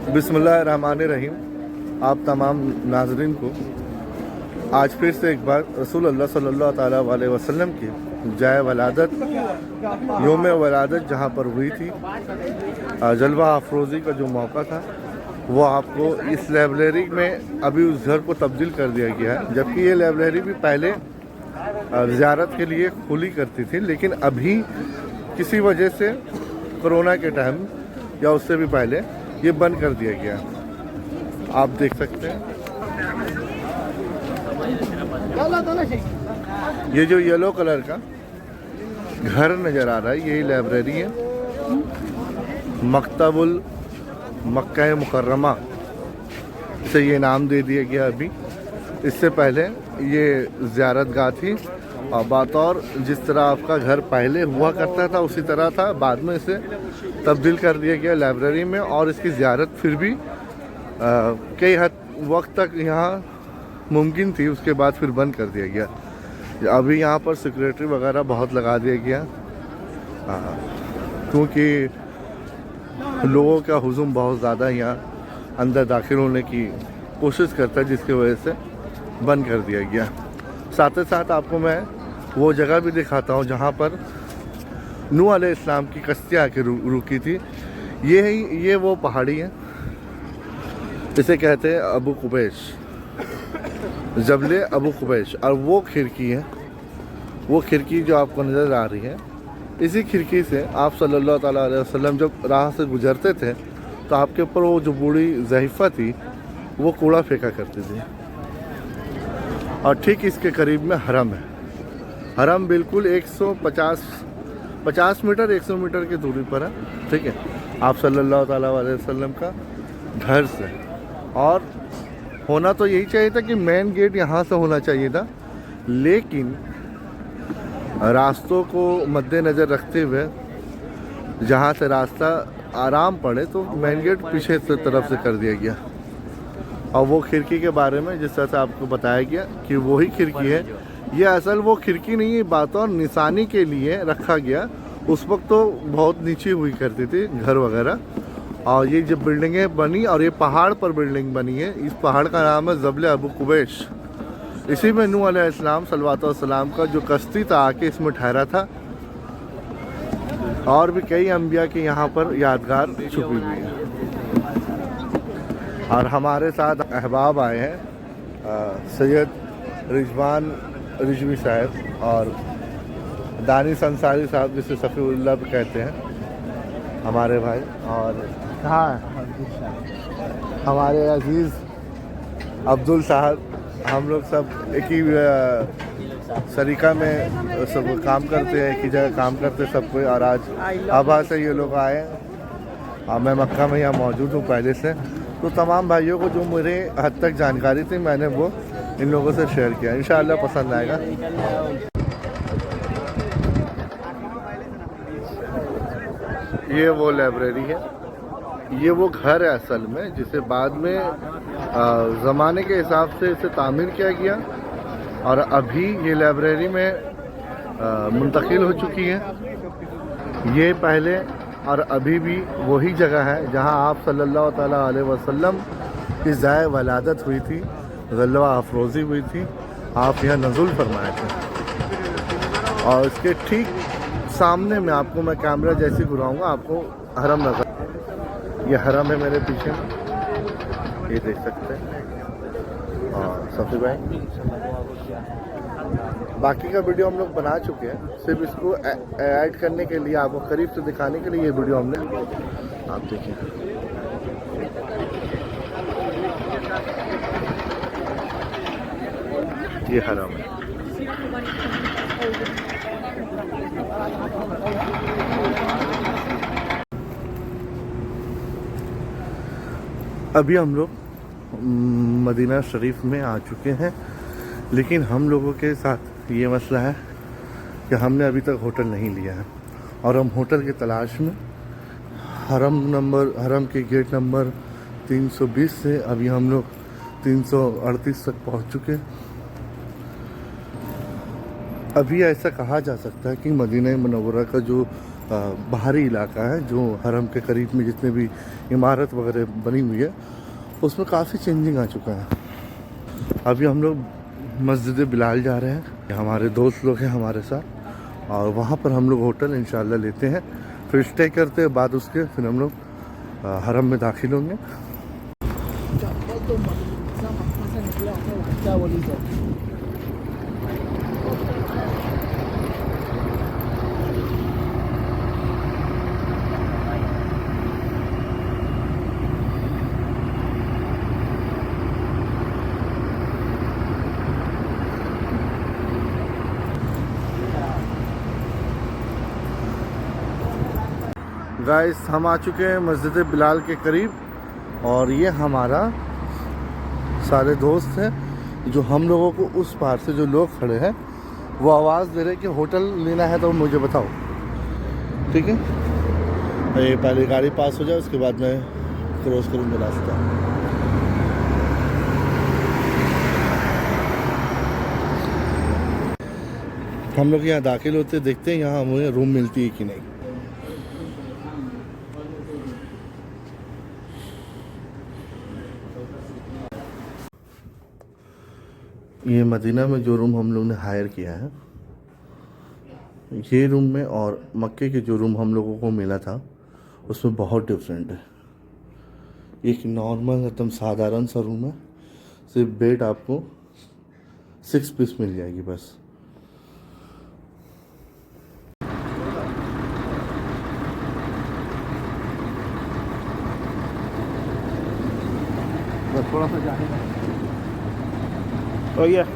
बिस्मिल्लाहिर्रहमानिर्रहीम। आप तमाम नाज़रीन को आज फिर से एक बार रसूल अल्लाह सल्लल्लाहु ताला अलैहि वसल्लम की जाए वलादत योम वलादत जहाँ पर हुई थी, जलवा अफरोज़ी का जो मौका था वो आपको इस लाइब्रेरी में अभी उस घर को तब्दील कर दिया गया है। जबकि ये लाइब्रेरी भी पहले ज़ियारत के लिए खुली करती थी, लेकिन अभी किसी वजह से कोरोना के टाइम या उससे भी पहले ये बंद कर दिया गया। आप देख सकते हैं ये जो येलो कलर का घर नज़र आ रहा है, यही लाइब्रेरी है। मकतबुल मक्का मुकर्रमा से ये नाम दे दिया गया। अभी इससे पहले ये ज़ियारत गाह थी और बतौर जिस तरह आपका घर पहले हुआ करता था उसी तरह था। बाद में इसे तब्दील कर दिया गया लाइब्रेरी में, और इसकी ज़ियारत फिर भी कई हद वक्त तक यहाँ मुमकिन थी, उसके बाद फिर बंद कर दिया गया। अभी यहाँ पर सिक्योरिटी वगैरह बहुत लगा दिया गया, क्योंकि लोगों का हुजूम बहुत ज़्यादा यहाँ अंदर दाखिल होने की कोशिश करता है, जिसकी वजह से बंद कर दिया गया। साथ ही साथ आपको मैं वो जगह भी दिखाता हूँ जहाँ पर नूह अलैहिस्सलाम की कश्ती आके रुकी थी। ये वो पहाड़ी है, इसे कहते हैं अबू कुबैश, जबले अबू कुबैश। और वो खिड़की है, वो खिड़की जो आपको नज़र आ रही है, इसी खिड़की से आप सल्लल्लाहु ताला अलैहि वसल्लम जब राह से गुजरते थे तो आपके ऊपर वो जो बूढ़ी ज़हीफ़ा थी वो कूड़ा फेंका करती थी। और ठीक इसके करीब में हरम है। हरम बिल्कुल 150 मीटर 100 मीटर की दूरी पर है, ठीक है, आप सल्लल्लाहु ताला अलैहि वसल्लम का घर से। और होना तो यही चाहिए था कि मेन गेट यहाँ से होना चाहिए था, लेकिन रास्तों को मद्देनज़र रखते हुए जहाँ से रास्ता आराम पड़े तो मेन गेट पीछे से तरफ से कर दिया गया। और वो खिड़की के बारे में जिस तरह से आपको बताया गया कि वही खिड़की है, ये असल वो खिड़की नहीं है, बात और निशानी के लिए रखा गया। उस वक्त तो बहुत नीचे हुई करती थी घर वगैरह, और ये जब बिल्डिंगें बनी और ये पहाड़ पर बिल्डिंग बनी है, इस पहाड़ का नाम है जबले अबू कुबैश। इसी में नूह अलैहिस्सलाम सल्लल्लाहु अलैहि वसल्लम का जो कश्ती था आके इसमें ठहरा था। और भी कई अंबिया के यहाँ पर यादगार छुपी हुई है। और हमारे साथ अहबाब आए हैं, सैयद रिजवान रिजवी साहब और दानिश अंसारी साहब, जिसे सफ़ीउल्लाह भी कहते हैं, हमारे भाई। और कहाँ हमारे अजीज़ अब्दुल साहब, हम लोग सब एक ही सरीका में सब काम करते हैं, एक ही जगह काम करते हैं सब कोई। और आज आभा से ये लोग आए और मैं मक्का में यहाँ मौजूद हूँ पहले से। तो तमाम भाइयों को जो मेरे हद तक जानकारी थी मैंने वो इन लोगों से शेयर किया। इंशाअल्लाह पसंद आएगा। ये वो लाइब्रेरी है, ये वो घर है असल में, जिसे बाद में ज़माने के हिसाब से इसे तामीर किया गया और अभी ये लाइब्रेरी में मुंतकिल हो चुकी है। ये पहले और अभी भी वही जगह है जहां आप सल्लल्लाहु ताला अलैहि वसल्लम की ज़ाय वलादत हुई थी, ग़लवा अफरोज़ी हुई थी। आप यहाँ नज़ुल फरमाए थे और इसके ठीक सामने में आपको मैं कैमरा जैसे घुराऊंगा आपको हरम नज़र। ये हरम है मेरे पीछे में, ये देख सकते हैं। और सफ़ी भाई बाकी का वीडियो हम लोग बना चुके हैं, सिर्फ इसको ऐड करने के लिए, आपको करीब से दिखाने के लिए ये वीडियो हमने, आप देखिए। ये हरम है। अभी हम लोग मदीना शरीफ में आ चुके हैं, लेकिन हम लोगों के साथ ये मसला है कि हमने अभी तक होटल नहीं लिया है और हम होटल की तलाश में हरम के गेट नंबर 320 से अभी हम लोग 338 तक पहुंच चुके हैं। अभी ऐसा कहा जा सकता है कि मदीना मुनव्वरा का जो बाहरी इलाका है, जो हरम के करीब में जितने भी इमारत वगैरह बनी हुई है, उसमें काफ़ी चेंजिंग आ चुका है। अभी हम लोग मस्जिद बिलाल जा रहे हैं, हमारे दोस्त लोग हैं हमारे साथ, और वहाँ पर हम लोग होटल इंशाल्लाह लेते हैं, फिर स्टे करते हैं। बाद उसके फिर हम लोग हरम में दाखिल होंगे। गाइस हम आ चुके हैं मस्जिद बिलाल के करीब और ये हमारा सारे दोस्त हैं जो हम लोगों को उस पार से जो लोग खड़े हैं वो आवाज़ दे रहे हैं कि होटल लेना है तो मुझे बताओ, ठीक है। ये पहले गाड़ी पास हो जाए उसके बाद मैं क्रॉस करूँगा रास्ता। हम लोग यहाँ दाखिल होते देखते हैं यहाँ हमें रूम मिलती है कि नहीं। ये मदीना में जो रूम हम लोग ने हायर किया है, ये रूम में और मक्के के जो रूम हम लोगों को मिला था उसमें बहुत डिफरेंट है। एक नॉर्मल एकदम साधारण सा रूम है, सिर्फ बेड आपको 6 पीस मिल जाएगी बस। थोड़ा सा जाने Oh yeah.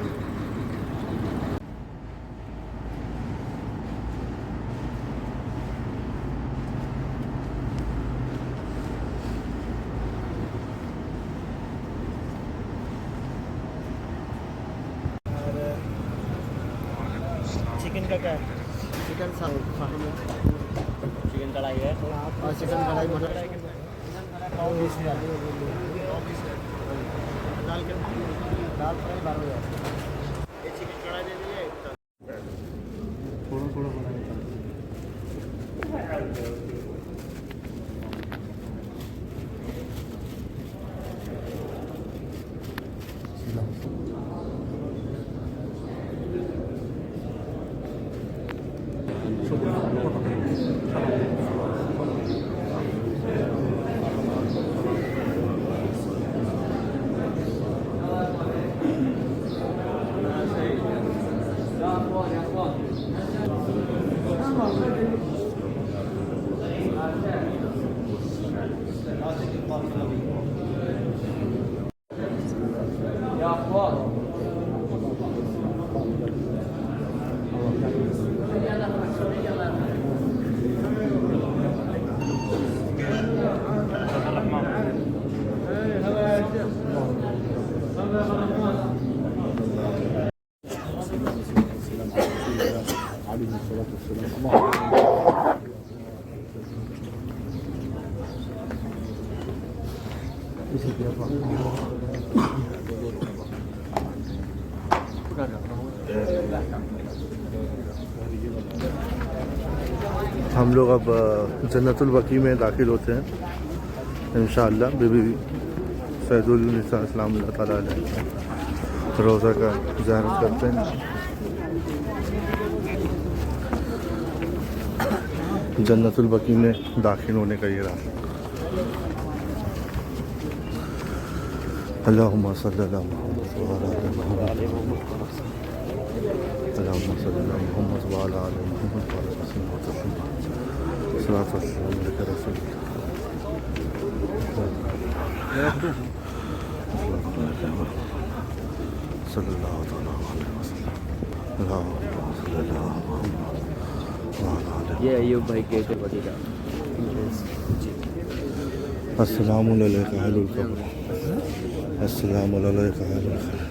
चिकन का क्या है? चिकन चिकन कढ़ाई है और चिकन कढ़ाई मटर दाल फ्राई 12,000। ये चिकन कढ़ाई दे दीजिए। थोड़ा बनाइए। हम लोग अब जन्नतुल बकी में दाखिल होते हैं इंशाअल्लाह। बीबी सैदुल निसा सलामुल्लाह तआला अलैहा रोज़ा का ज़ियारत करते हैं। जन्नतुल बकी में दाखिल होने का ये रास्ता। अल्लाहुम्मा सल्ली अला मुहम्मद व अला आलि मुहम्मद, अल्लाहुम्मा सल्ली अला मुहम्मद व अला आलि मुहम्मद व अला तस्लीम व तस्लीम सलात व सलाम अलैका रसूल सल्लल्लाहु तआला अलैहि वसल्लम। अल्लाहुम्मा सल्ली अला मुहम्मद व अला आलि। ये अय्यूब भाई के वजीरा। अस्सलामु अलैका अहलुल क़ब्र, अस्सलामु अलैका अहलुल खैर,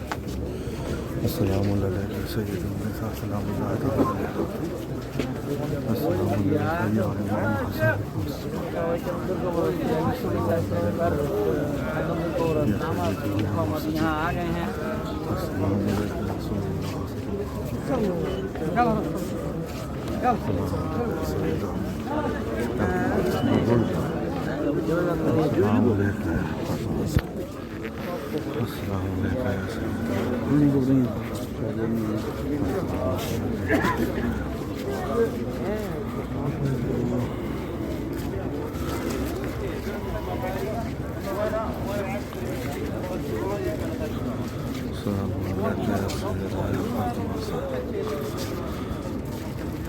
अस्सलामु अलैका सय्यिदुन निसा सलामुल्लाह तआला अलैहा, अस्सलामु अलैका या इमाम हसन यहाँ आ गए हैं। अस्सलामु अलैका रसूलुल्लाह अस्सलामु अलैका अस्सलामु अलैका या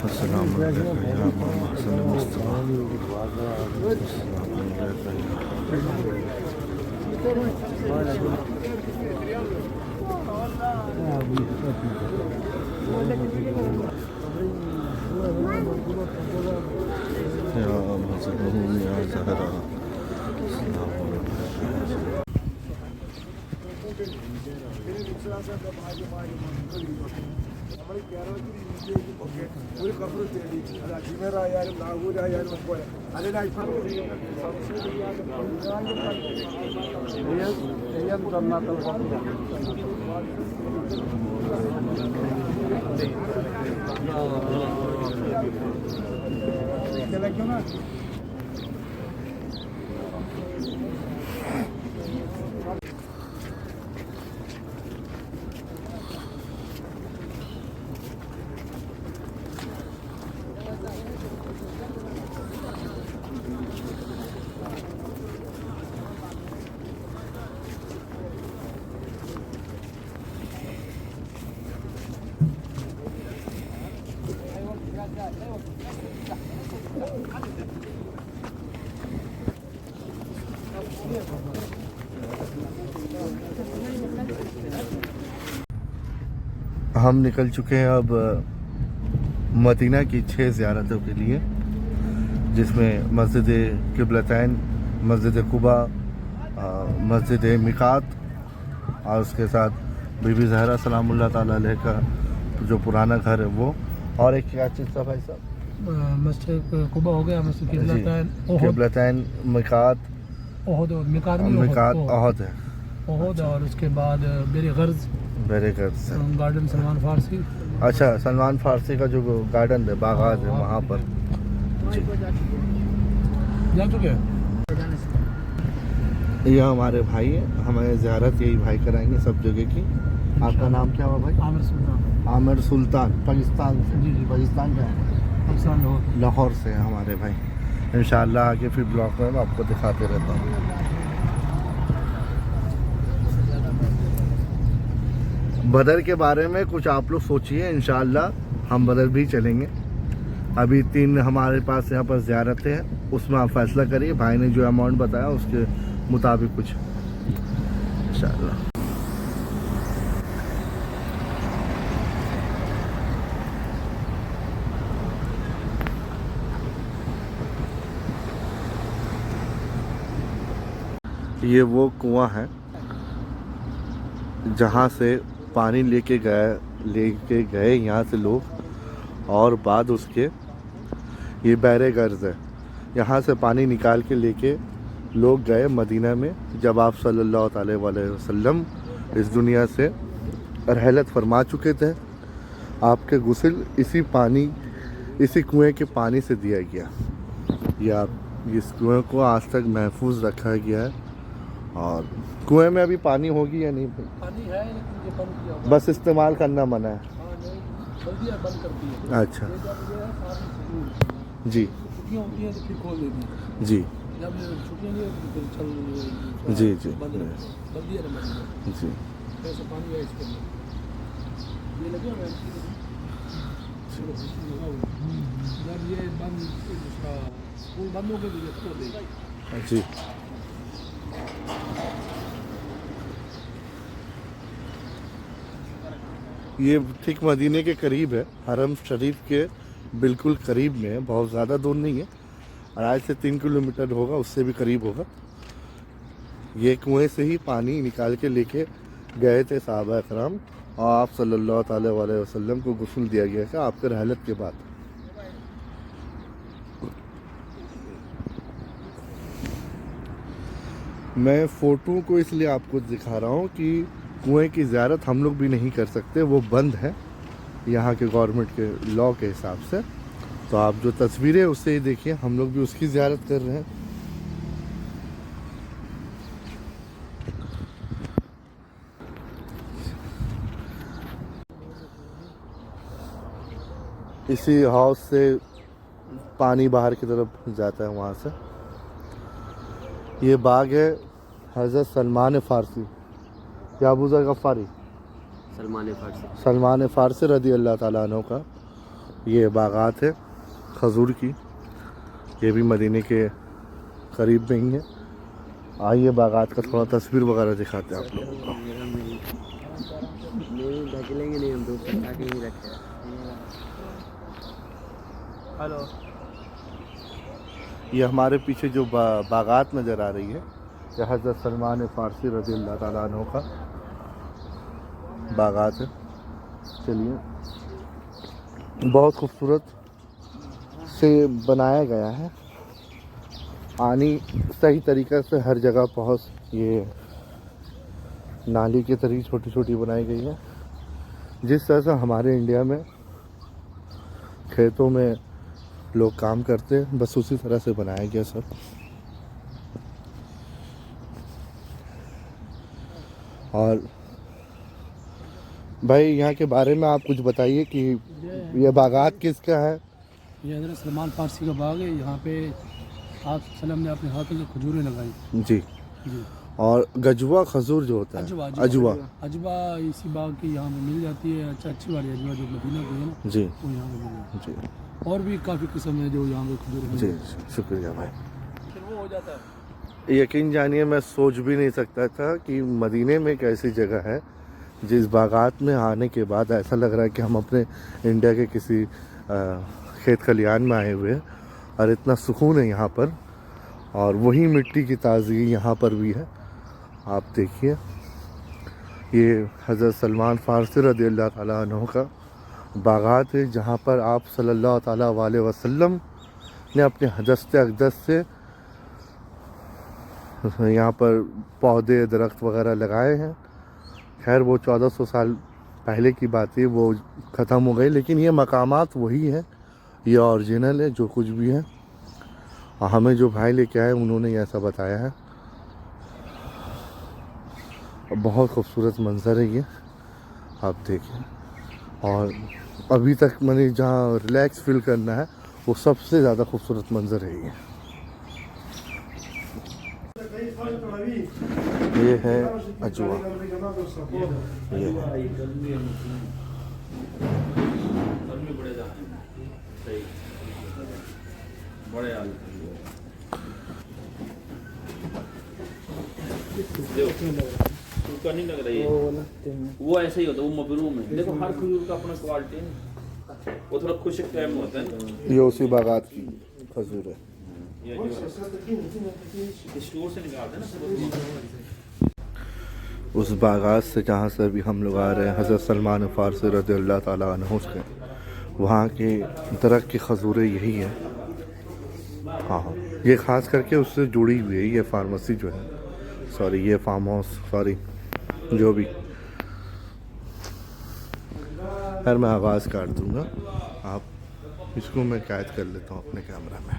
अस्सलामु अलैका या इमाम हसन मुस्तफा, अस्सलामु अलैका या मज़लूम या ज़हरा, अस्सलामु अलैका। ഒരു കപ്പൽ തേടി അത് അജ്മീറായാലും നാഗൂരായാലും അതുപോലെ हम निकल चुके हैं अब मदीना की 6 ज़ियारतों के लिए, जिसमें मस्जिद क़िबलतैन, मस्जिद कुबा, मस्जिद मिकात और उसके साथ बीबी ज़हरा सलामुल्लाह तआला अलैहा का जो पुराना घर है वो, और एक क्या चीज़ था भाई साहब? मस्जिद कुबा हो गया, मस्जिद क़िबलतैन, मिकात, मिकात अहद है, ओहद, और उसके बाद मेरे घर से गार्डन सलमान फारसी। अच्छा, सलमान फारसी का जो गार्डन है, बागात है, वहाँ पर जा चुके हैं। यह हमारे भाई है, हमें ज़ियारत यही भाई कराएंगे सब जगह की। आपका नाम क्या हुआ भाई? आमिर सुल्तान। आमिर सुल्तान, पाकिस्तान से? जी जी। पाकिस्तान का है, पाकिस्तान लाहौर। लाहौर से हैं हमारे भाई। इंशाअल्लाह आगे फिर ब्लॉग में मैं आपको दिखाते रहता हूँ। बदर के बारे में कुछ आप लोग सोचिए, इंशाअल्लाह हम बदर भी चलेंगे। अभी 3 हमारे पास यहाँ पर ज़ियारतें हैं, उसमें आप फैसला करिए। भाई ने जो अमाउंट बताया उसके मुताबिक कुछ इंशाअल्लाह। ये वो कुआं है जहाँ से पानी लेके गए यहाँ से लोग, और बाद उसके ये बैरे गर्ज है, यहाँ से पानी निकाल के लेके लोग गए मदीना में जब आप सल्लल्लाहु अलैहि वसल्लम इस दुनिया से रहलत फरमा चुके थे। आपके गुस्ल इसी कुएं के पानी से दिया गया। या इस कुएं को आज तक महफूज रखा गया है। और कुएं में अभी पानी होगी या नहीं? पानी है लेकिन ये बंद किया हुआ बस इस्तेमाल करना मना है। है। हाँ नहीं, जल्दी बंद कर दी है। अच्छा ये जब ये है सारी जी छुट्टियाँ होती हैं तो फिर खोल देती है। जी जब ये छुट्टियाँ नहीं होती फिर चल जी जी बंद दिया ना बंद जी कैसे पानी है इसके लिए ये लगे हुए हैं। जब ये बंद दूसरा स्कूल बंद हो गए तो ये खोल देगा। जी। ये ठीक मदीने के करीब है, हरम शरीफ के बिल्कुल करीब में है, बहुत ज़्यादा दूर नहीं है। अढ़ाई से 3 किलोमीटर होगा, उससे भी करीब होगा। ये कुएं से ही पानी निकाल के लेके गए थे सहाबा इकराम और आप सल्लल्लाहु अलैहि वसल्लम को गुस्ल दिया गया था आपके रहलत के बाद। मैं फ़ोटो को इसलिए आपको दिखा रहा हूँ कि कुएं की ज़ियारत हम लोग भी नहीं कर सकते, वो बंद है यहाँ के गवर्नमेंट के लॉ के हिसाब से। तो आप जो तस्वीरें उससे ही देखिए, हम लोग भी उसकी ज़ियारत कर रहे हैं। इसी हाउस से पानी बाहर की तरफ जाता है वहाँ से। ये बाग है हज़रत सलमान फ़ारसी या अबू ज़र गफ़ारी, सलमान फ़ारसी रज़ी अल्लाह ताला अन्हु का ये बागात है खजूर की। ये भी मदीने के करीब में ही है। आइए बागात का थोड़ा तस्वीर वगैरह दिखाते हैं आप लोगों को। नहीं हम दूसरा नहीं रखे। हेलो, ये हमारे पीछे जो बागात नज़र आ रही है, यह हज़रत सलमान फ़ारसी रज़ी अल्लाह ताला अन्हु का बागात है। चलिए, बहुत खूबसूरत से बनाया गया है। पानी सही तरीक़े से हर जगह पहुँच, ये नाली के तरीके छोटी छोटी बनाई गई है। जिस तरह से हमारे इंडिया में खेतों में लोग काम करते हैं, बस उसी तरह से बनाया गया सब। और भाई यहाँ के बारे में आप कुछ बताइए कि ये बागात किसका है? ये हज़रत सलमान फ़ारसी का बाग है। यहाँ पे आप सल्लम ने अपने हाथों से खजूरें लगाई। जी। जी। और गजवा खजूर जो होता है, अजवा इसी बाग की यहाँ पे मिल जाती है। अच्छी वाली अजवा जो मदीना की है ना, जी, वो यहाँ पे मिल जाती जी है। और भी काफ़ी किस्म है जो यहाँ पे खजूर जी। शुक्रिया भाई। फिर वो हो जाता है। यकीन जानिए, मैं सोच भी नहीं सकता था कि मदीने में एक ऐसी जगह है जिस बागात में आने के बाद ऐसा लग रहा है कि हम अपने इंडिया के किसी खेत खलिहान में आए हुए हैं। और इतना सुकून है यहाँ पर, और वही मिट्टी की ताज़गी यहाँ पर भी है। आप देखिए, ये हज़रत सलमान फ़ारसी रज़ी अल्लाह ताला अन्हु का बागात है, जहाँ पर आप सल्लल्लाहु अलैहि वसल्लम ने अपने दस्ते अक़दस से यहाँ पर पौधे दरख्त वगैरह लगाए हैं। खैर वो 1400 साल पहले की बात है, वो ख़त्म हो गई, लेकिन ये मकामात वही है, ये ओरिजिनल है जो कुछ भी है। और हमें जो भाई लेके आए उन्होंने ऐसा बताया है। बहुत खूबसूरत मंज़र है ये, आप देखिए। और अभी तक मैंने जहाँ रिलैक्स फील करना है, वो सबसे ज़्यादा खूबसूरत मंज़र है ये है अजवा। ये सूखा नहीं लग रही है। वो ऐसे ही होता है, वो मबरूम है। देखो हर खजूर का अपना क्वालिटी है, वो थोड़ा खुश्क टाइम होता है। ये उसी बागात की खजूर है। ये जो स्टोर से निकालते हैं ना, उस बागात से जहाँ से अभी हम लोग आ रहे हैं, हज़रत सलमान फ़ारसी रज़ी अल्लाह ताला अन्हु के, वहाँ के दरख्त की खजूरें यही है। हाँ, ये खास करके उससे जुड़ी हुई है ये फार्मेसी जो है, सॉरी ये फार्म हाउस, सॉरी जो भी। यार मैं आवाज़ काट दूंगा, आप इसको मैं कैद कर लेता हूँ अपने कैमरा में।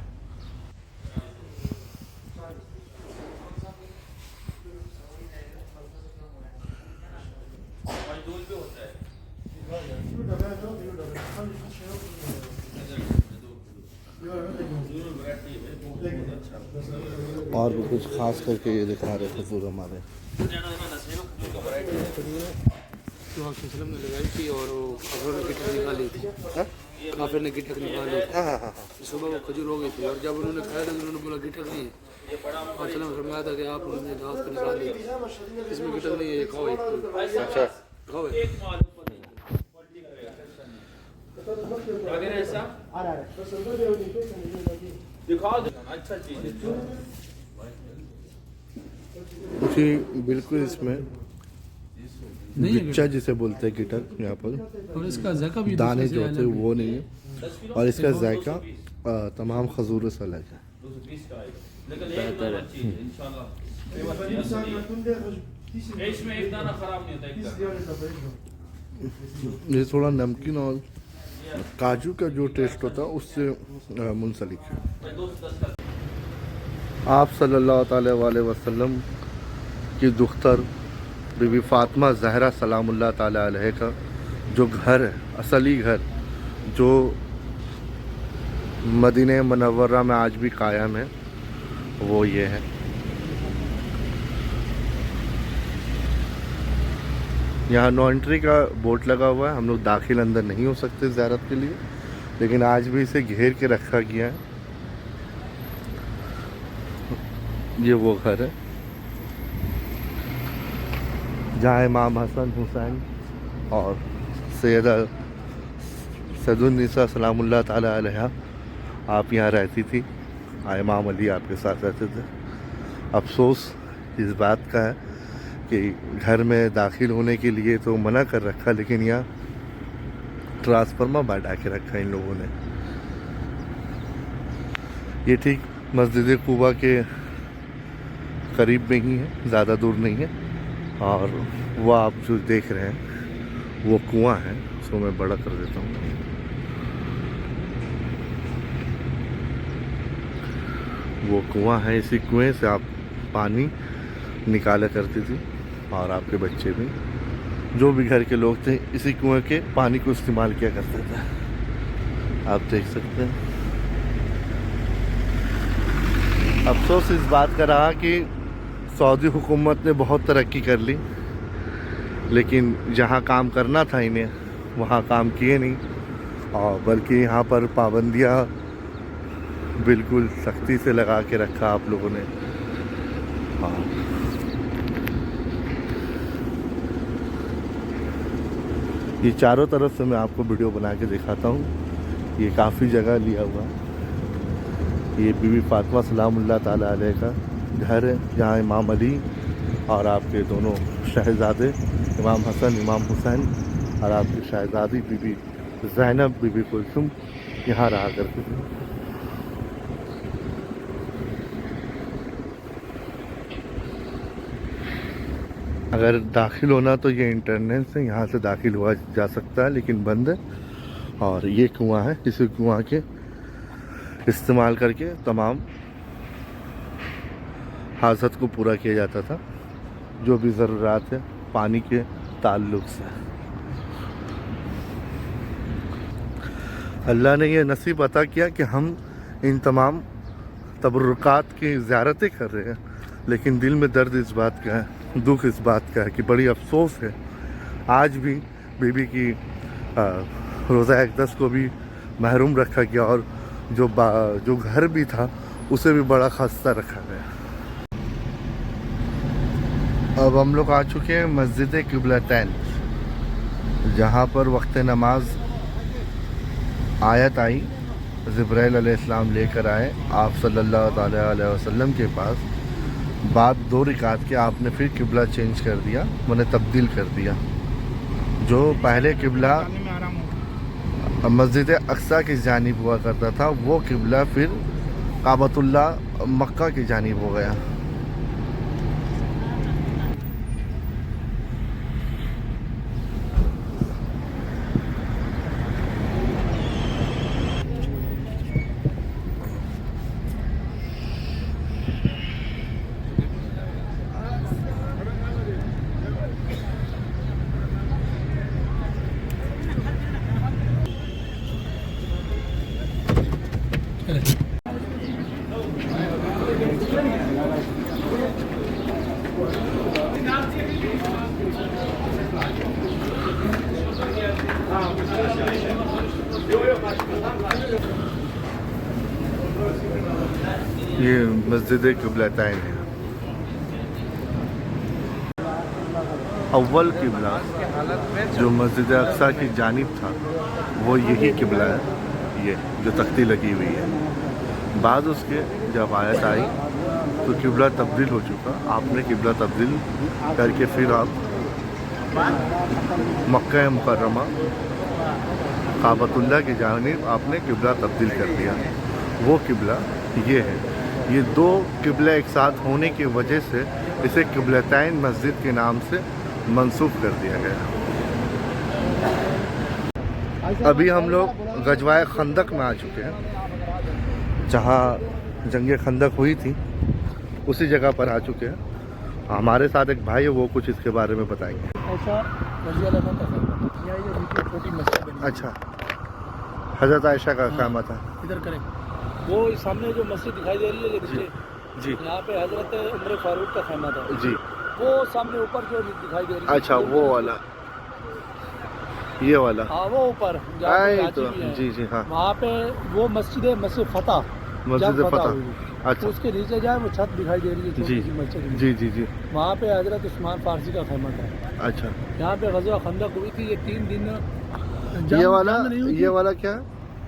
और भी कुछ खास करके ये दिखा रहे थे पूरे हमारे। तो आप वसल्लम ने लगाई थी और वो काफिर ने गिटक निकाली थी। काफिर ने गिटक निकाली थी। सुबह वो खजूर हो गई थी और जब उन्होंने खाया तो उन्होंने बोला गिटक नहीं है। और सलाम फरमाया था कि आप उन्होंने दांत को निकाल दी, इसमें गिटक नहीं है, ये खाओ। अच्छा, खाओ। अगर ऐसा दिखाओ, अच्छा चीज है। उसी बिल्कुल इसमें गिच्चा जिसे बोलते हैं गिटक यहाँ पर, और इसका ज़ायका भी दाने दूसरे जो से होते अलग हैं वो नहीं है, और इसका जायका तमाम खजूरों से अलग है। 220 का आएगा, लेकिन एक नंबर चीज है इंशाल्लाह। इसमें एक दाना खराब नहीं होता, एक दाना। ये थोड़ा नमकीन और काजू का जो टेस्ट होता है उससे मुंसलिक है। आप सल्लल्लाहु अलैहि वसल्लम की दुख्तर बीबी फातिमा ज़हरा सलामुल्लाह ताला अलैहा का जो घर है, असली घर जो मदीने मुनव्वरा में आज भी कायम है, वो ये है। यहाँ नो एंट्री का बोर्ड लगा हुआ है, हम लोग दाखिल अंदर नहीं हो सकते ज़ियारत के लिए, लेकिन आज भी इसे घेर के रखा गया है। ये वो घर है जहाँ इमाम हसन हुसैन और सैयदुन्निसा सलामुल्लाह ताला अलैहा आप यहाँ रहती थी। इमाम अली आपके साथ रहते थे। अफसोस इस बात का है कि घर में दाखिल होने के लिए तो मना कर रखा, लेकिन यहाँ ट्रांसफार्मर बैठा के रखा इन लोगों ने। ये ठीक मस्जिद कुबा के करीब में ही है, ज़्यादा दूर नहीं है। और वो आप जो देख रहे हैं वो कुआं है, उसको मैं बड़ा कर देता हूँ। वो कुआं है, इसी कुएं से आप पानी निकाला करती थी, और आपके बच्चे भी, जो भी घर के लोग थे, इसी कुएं के पानी को इस्तेमाल किया करते थे। आप देख सकते हैं। अफसोस इस बात का रहा कि सऊदी हुकूमत ने बहुत तरक्की कर ली, लेकिन जहाँ काम करना था इन्हें वहाँ काम किए नहीं, और बल्कि यहाँ पर पाबंदियाँ बिल्कुल सख्ती से लगा के रखा आप लोगों ने। हाँ, ये चारों तरफ से मैं आपको वीडियो बना के दिखाता हूँ। ये काफ़ी जगह लिया हुआ है। ये बीबी फातिमा सलामुल्लाह ताला अलैहा का घर है, जहाँ इमाम अली और आपके दोनों शहज़ादे इमाम हसन इमाम हुसैन और आपकी शहज़ादी बीबी ज़ैनब बीबी कुलसुम यहाँ रहा करते थे। अगर दाखिल होना तो ये इंटरनेट से यहाँ से दाखिल हुआ जा सकता है, लेकिन बंद है। और ये कुआं है, इसी कुआं के इस्तेमाल करके तमाम हाजत को पूरा किया जाता था, जो भी ज़रूरत है पानी के ताल्लुक़ से। अल्लाह ने यह नसीब अता किया कि हम इन तमाम तबरुकात की ज़ियारतें कर रहे हैं, लेकिन दिल में दर्द इस बात का है, दुख इस बात का है कि बड़ी अफसोस है आज भी बीबी की रोज़ा अक़दस को भी महरूम रखा गया, और जो घर भी था उसे भी बड़ा खस्ता रखा गया। अब हम लोग आ चुके हैं मस्जिद क़िबलतैन, जहाँ पर वक्त नमाज आयत आई, जिब्राइल अलैहिस्सलाम लेकर आए आप सल्लल्लाहु अलैहि वसल्लम के पास। बाद 2 रकात के आपने फिर किबला चेंज कर दिया, मैंने तब्दील कर दिया। जो पहले किबला मस्जिद अक्सा की जानिब हुआ करता था, वो किबला फिर काबतुल्ला मक्का की जानिब हो गया। ये मस्जिद क़िबलतैन है। अव्वल किबला जो मस्जिद अक्सा की जानिब था वो यही किबला है, ये जो तख्ती लगी हुई है। बाद उसके जब आयत आई तो किबला तब्दील हो चुका। आपने किबला तब्दील करके फिर आप मक्का मुकर्रमा काबतुल्ला की जानिब आपने किबला तब्दील कर दिया। वो किबला ये है। ये दो किबला एक साथ होने की वजह से इसे क़िबलतैन मस्जिद के नाम से मंसूब कर दिया गया। अभी हम लोग गजवाए खंदक में आ चुके हैं, जहाँ जंगे खंदक हुई थी उसी जगह पर आ चुके हैं। हमारे साथ एक भाई है, वो कुछ इसके बारे में बताएंगे। अच्छा, हज़रत आयशा का क़यामा था। इधर करें, वो सामने जो मस्जिद दिखाई दे रही है जी जी, यहाँ पे हजरत उमर फारूक का खैमा था जी। वो सामने ऊपर जो दिखाई दे रही है। अच्छा, वो वाला, ये वाला, हाँ वो ऊपर तो जी जी हाँ, वहाँ पे वो मस्जिद फतह, मस्जिद फतह। अच्छा, उसके नीचे जाए वो छत दिखाई दे रही है जी छोटी सी मस्जिद। जी जी जी। वहाँ पे हजरत उस्मान फारसी का खैमा था। अच्छा, यहाँ पे गज़वा खंदक हुई थी। ये 3 दिन ये वाला, ये वाला क्या है?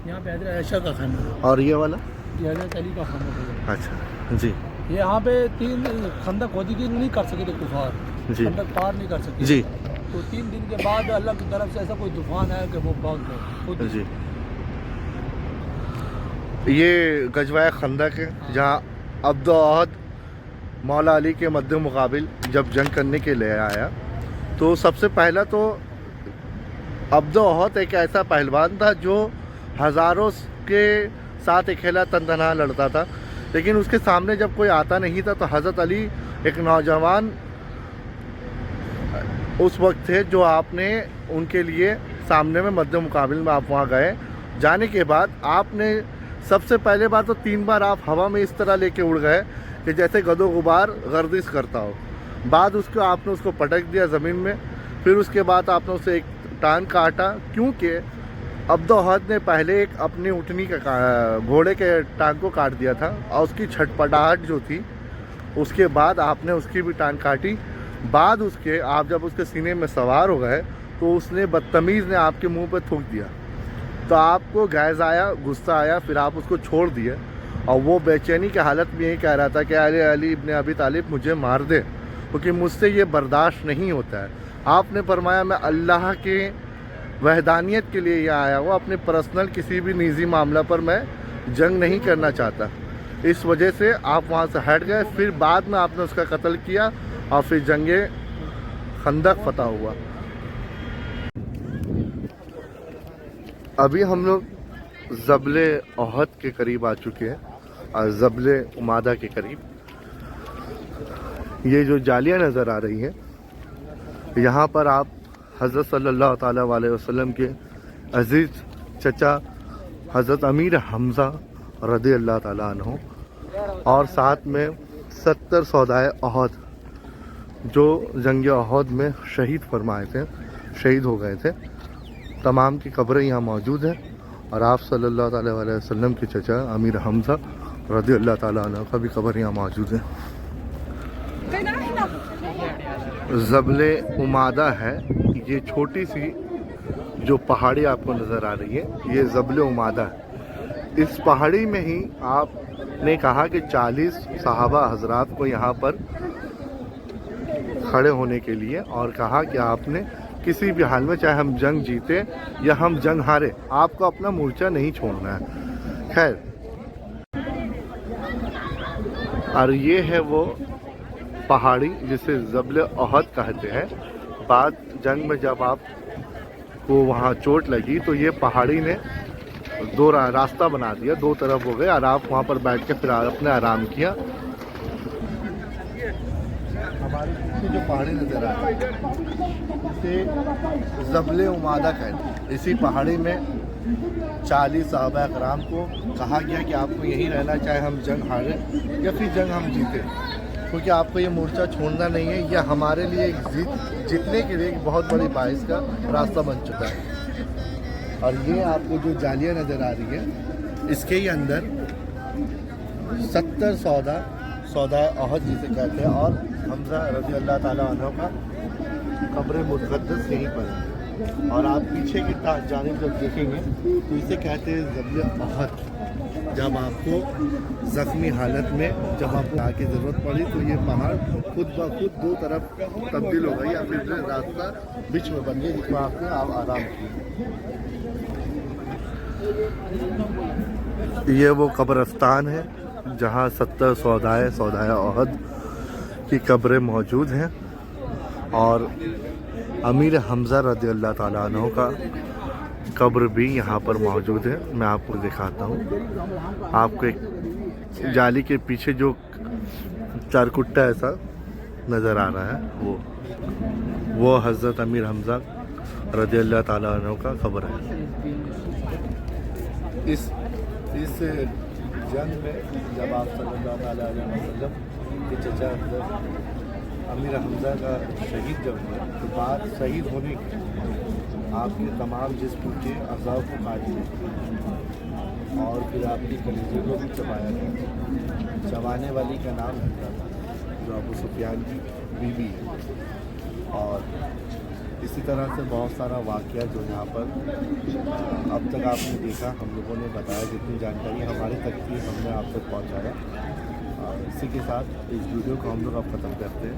यहाँ पे हजरत आयशा का खैमा, और ये वाला ये हजरत अली का खैमा था। अच्छा जी। ये यहाँ पे 3 खंदक खोदी थी, नहीं कर सके थे कुफार, जी खंदक पार नहीं कर सके जी। तो 3 दिन के बाद अल्लाह की तरफ से ऐसा कोई तूफान आया कि वो भाग गए जी। ये गजवाए खंदक है, जहाँ अब्द मौला अली के मद्दे मुकाबिल जब जंग करने के लिए आया तो सबसे पहला तो अब्द एक ऐसा पहलवान था जो हज़ारों के साथ अकेला तनतनहा लड़ता था, लेकिन उसके सामने जब कोई आता नहीं था तो हज़रत अली एक नौजवान उस वक्त थे जो आपने उनके लिए सामने में मद्दे मुकाबिल में आप वहाँ गए। जाने के बाद आपने सबसे पहले बार तो 3 बार आप हवा में इस तरह लेके उड़ गए कि जैसे गदो गुबार गर्दिश करता हो। बाद उसको आपने उसको पटक दिया ज़मीन में। फिर उसके बाद आपने उसे एक टांग काटा, क्योंकि अब्द ने पहले एक अपनी उठनी का घोड़े के टांग को काट दिया था और उसकी छटपटाहट जो थी उसके बाद आपने उसकी भी टांग काटी। बाद उसके आप जब उसके सीने में सवार हो गए तो उसने बदतमीज़ ने आपके मुंह पर थूक दिया, तो आपको गैस आया, गुस्सा आया, फिर आप उसको छोड़ दिए। और वो बेचैनी की हालत में यही कह रहा था कि अली इब्ने अबी तालिब मुझे मार दे, क्योंकि मुझसे ये बर्दाश्त नहीं होता है। आपने फरमाया मैं अल्लाह के वहदानियत के लिए यहाँ आया हूँ, अपने पर्सनल किसी भी निजी मामला पर मैं जंग नहीं करना चाहता। इस वजह से आप वहाँ से हट गए। फिर बाद में आपने उसका कत्ल किया और फिर जंगे खंदक फतह हुआ। अभी हम लोग ज़बले ओहद के करीब आ चुके हैं और ज़बले उमादा के करीब। ये जो जालियाँ नज़र आ रही हैं, यहाँ पर आप हज़रत सल्लल्लाहु ताला अलैहि वसल्लम के अज़ीज़ चचा हज़रत अमीर हमज़ा रज़ी अल्लाह ताला अन्हु और साथ में 70 शोहदाए ओहद जो जंग ओहद में शहीद फरमाए थे, शहीद हो गए थे, तमाम की कब्रें यहाँ मौजूद हैं। और आप सल्लल्लाहु अलैहि वसल्लम के चचा अमीर हमज़ा रज़ी अल्लाह ताला अन्हु का भी कब्र यहाँ मौजूद है। ज़बले उमादा है, ये छोटी सी जो पहाड़ी आपको नज़र आ रही है, ये ज़बले उमादा है। इस पहाड़ी में ही आपने कहा कि 40 सहाबा हजरात को यहाँ पर खड़े होने के लिए, और कहा कि आपने किसी भी हाल में, चाहे हम जंग जीते या हम जंग हारे, आपको अपना मोर्चा नहीं छोड़ना है। खैर, और ये है वो पहाड़ी जिसे जबल ओहद कहते हैं। बाद जंग में जब आपको वहाँ चोट लगी तो ये पहाड़ी ने दो रास्ता बना दिया, दो तरफ हो गए और आप वहाँ पर बैठ के फिर अपने आराम किया। हमारे पीछे जो पहाड़ी नज़र आ रही है इसे जबल उमादा कहते हैं। इसी पहाड़ी में 40 सहाबा कराम को कहा गया कि आपको यहीं रहना, चाहे हम जंग हारे या फिर जंग हम जीते, क्योंकि आपको ये मोर्चा छोड़ना नहीं है। यह हमारे लिए एक जीतने के लिए एक बहुत बड़ी बाइस का रास्ता बन चुका है। और ये आपको जो जालियाँ नज़र आ रही है इसके ही अंदर 70 सौदा ओहद जिसे कहते हैं और हमजा रज़ी अल्लाह ताला अन्हु का कब्र मुक़द्दस यहीं पर है। और आप पीछे की जानिब जब देखेंगे तो इसे कहते हैं जबल ओहद। जब आपको ज़ख्मी हालत में जब आपको आके ज़रूरत पड़ी तो ये पहाड़ खुद ब खुद दो तरफ तब्दील हो गई या फिर रास्ता बीच में बन गया जिसमें आपने आप आराम किया। ये वो कब्रस्तान है जहाँ 70 सौदाए ओहद की कब्रें मौजूद हैं और अमीर हमज़ा रज़ी अल्लाह ताला अन्हु का कब्र भी यहाँ पर मौजूद है। मैं आपको दिखाता हूँ। आपको एक जाली के पीछे जो चारकुट्टा ऐसा नज़र आ रहा है वो हज़रत अमीर हमज़ा रज़ी अल्लाह ताला अन्हु का कब्र है। इस जंग में जब आप सल्लल्लाहु अलैहि वसल्लम के चचा अमीर हमज़ा का शहीद जब हुआ तो बाद शहीद होने के आपके तमाम जिस्म के अज़ा को काट दिया और फिर आपकी कलीजे को भी चबाया गया। चबाने वाली का नाम हमज़ा था जो अबू सुफियान की बीवी है। और इसी तरह से बहुत सारा वाक़या जो यहाँ पर अब तक आपने देखा, हम लोगों ने बताया, जितनी जानकारी हमारे तक थी हमने आप तक पहुँचाया। और इसी के साथ इस वीडियो को हम लोग अब ख़त्म करते हैं।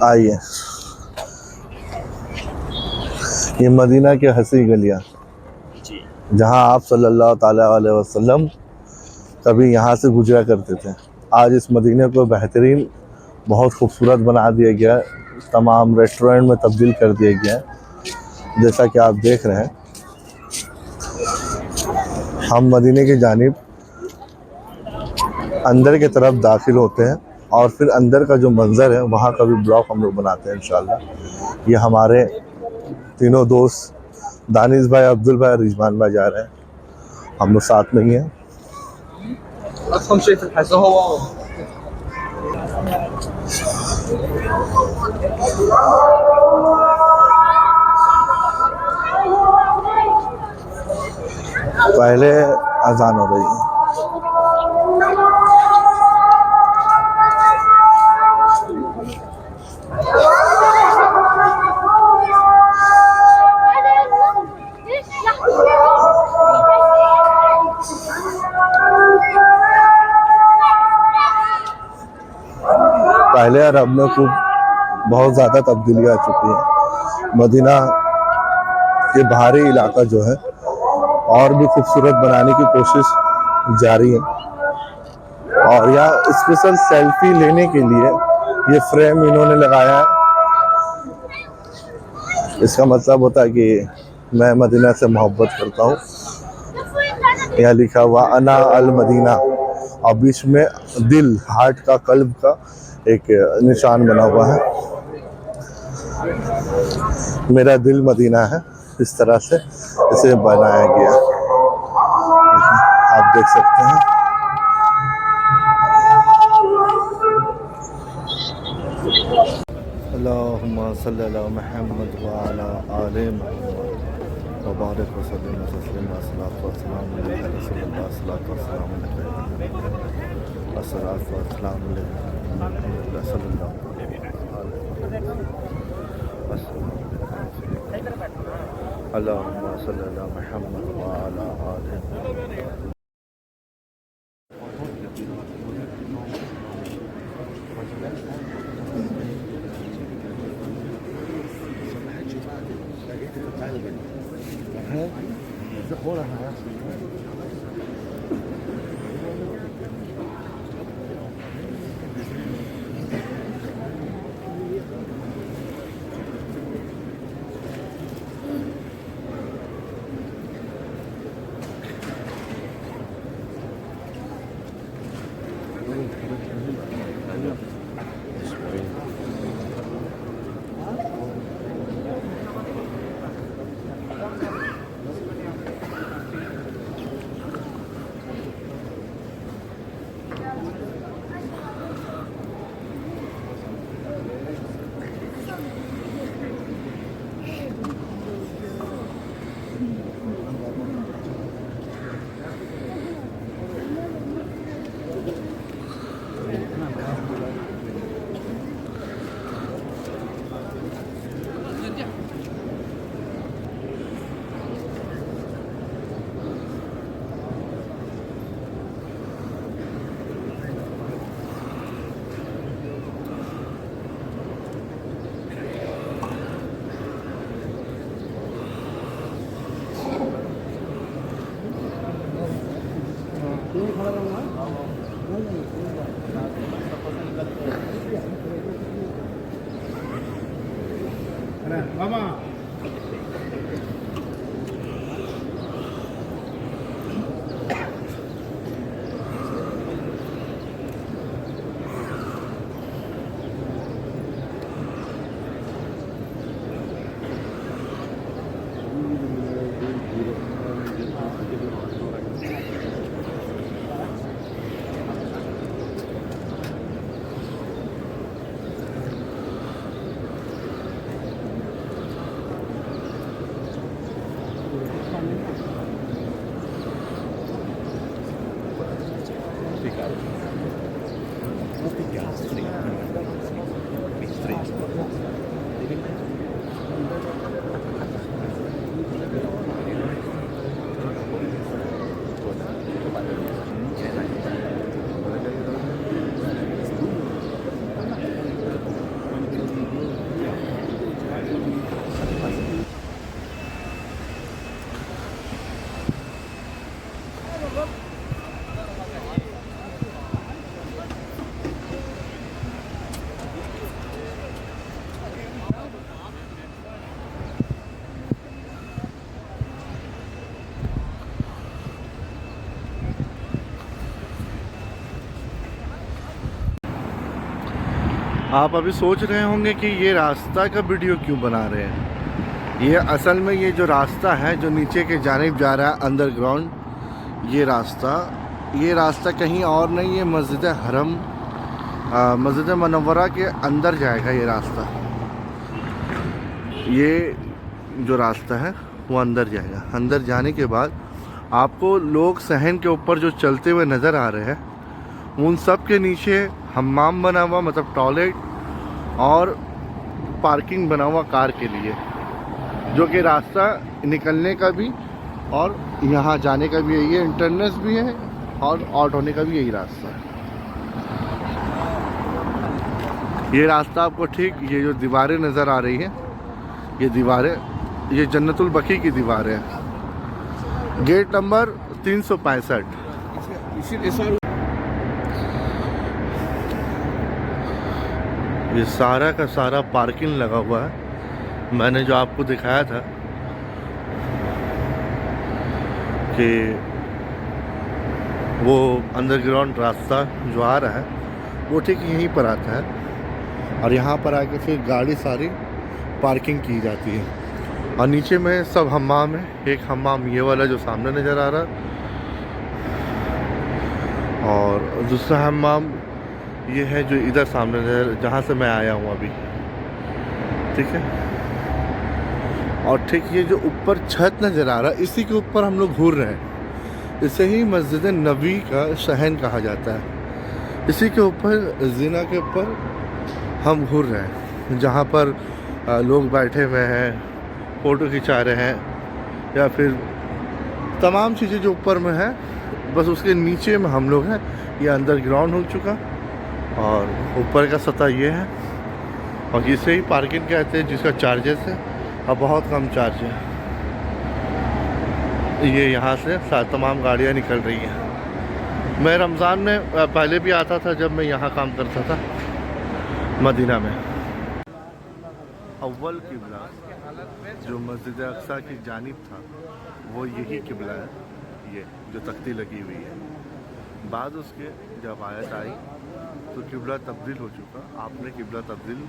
आइए, ये मदीना की हंसी गलियाँ जहाँ आप सल्लल्लाहु अलैहि वसल्लम कभी यहाँ से गुजरा करते थे। आज इस मदीने को बेहतरीन, बहुत खूबसूरत बना दिया गया है, तमाम रेस्टोरेंट में तब्दील कर दिया गया है। जैसा कि आप देख रहे हैं, हम मदीने की जानिब अंदर की तरफ दाखिल होते हैं और फिर अंदर का जो मंज़र है वहाँ का भी ब्लॉग हम लोग बनाते हैं इंशाल्लाह। ये हमारे तीनों दोस्त दानिश भाई, अब्दुल भाई, रिजवान भाई जा रहे हैं, हम लोग साथ में ही हैं। पहले अजान हो रही है। पहले अरब में खूब बहुत ज़्यादा तब्दीली आ चुकी है। मदीना के बाहरी इलाका जो है और भी खूबसूरत बनाने की कोशिश जारी है। और यहाँ स्पेशल सेल्फी लेने के लिए ये फ्रेम इन्होंने लगाया है। इसका मतलब होता है कि मैं मदीना से मोहब्बत करता हूँ। यहाँ लिखा हुआ अना अल मदीना और बीच में दिल, हार्ट का, कल्ब का एक निशान बना हुआ है। मेरा दिल मदीना है, इस तरह से इसे बनाया गया, आप देख सकते हैं। अल्लाहुम्मा सल्ली अला मुहम्मद व अला आले मुहम्मद व बारिक व सल्लिम व तस्लीम व सलातु व सलाम अला रसूलिल्लाह सल्लल्लाहु अलैहि वसल्लम अस्सलातु व सलाम अला सल्लल्लाहु अलैहि वसल्लम। अल्लाहुम्मा सल्ली अला मुहम्मद व अला आले मुहम्मद। आप अभी सोच रहे होंगे कि ये रास्ता का वीडियो क्यों बना रहे हैं। ये असल में ये जो रास्ता है जो नीचे के जानिब जा रहा है अंडरग्राउंड, ये रास्ता कहीं और नहीं, ये मस्जिद हरम मस्जिद मुनव्वरा के अंदर जाएगा। ये रास्ता, ये जो रास्ता है वो अंदर जाएगा। अंदर जाने के बाद आपको लोग सहन के ऊपर जो चलते हुए नज़र आ रहे हैं, उन सब के नीचे हम्माम बना हुआ, मतलब टॉयलेट और पार्किंग बना हुआ कार के लिए, जो कि रास्ता निकलने का भी और यहाँ जाने का भी है। ये इंटरनेस भी है और आउट होने का भी यही रास्ता है। ये रास्ता आपको ठीक, ये जो दीवारें नज़र आ रही हैं, ये दीवारें, ये जन्नतुल बकी की दीवारें हैं। Gate number 365। ये सारा का सारा पार्किंग लगा हुआ है। मैंने जो आपको दिखाया था कि वो अंडरग्राउंड रास्ता जो आ रहा है वो ठीक यहीं पर आता है, और यहाँ पर आके फिर गाड़ी सारी पार्किंग की जाती है। और नीचे में सब हम्माम है। एक हम्माम ये वाला जो सामने नज़र आ रहा है, और दूसरा हम्माम ये है जो इधर सामने नज़र, जहाँ से मैं आया हूँ अभी, ठीक है। और ठीक ये जो ऊपर छत नज़र आ रहा है, इसी के ऊपर हम लोग घूर रहे हैं। इसे ही मस्जिद नबी का शहन कहा जाता है। इसी के ऊपर, ज़िना के ऊपर हम घूर रहे हैं, जहाँ पर लोग बैठे हुए हैं, फ़ोटो खिंचा रहे हैं, या फिर तमाम चीज़ें जो ऊपर में है, बस उसके नीचे में हम लोग हैं। ये अंडरग्राउंड हो चुका, और ऊपर का सतह ये है, और इसे ही पार्किंग कहते हैं, जिसका चार्जेस है और बहुत कम चार्ज है। ये यहाँ से तमाम गाड़ियाँ निकल रही हैं। मैं रमज़ान में पहले भी आता था, जब मैं यहाँ काम करता था मदीना में। अव्वल किबला जो मस्जिद अक्सा की जानिब था, वो यही किबला है, ये जो तख्ती लगी हुई है। बाद उसके जब आयत आई तो किबला तब्दील हो चुका। आपने किबला तब्दील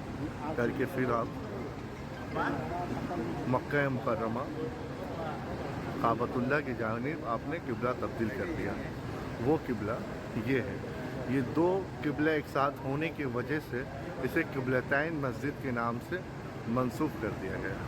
करके फिर आप मक्का मुकर्रमा काबतुल्लाह की जानिब आपने किबला तब्दील कर दिया। वो किबला ये है। ये दो किबला एक साथ होने की वजह से इसे किबलतैन मस्जिद के नाम से मंसूब कर दिया गया।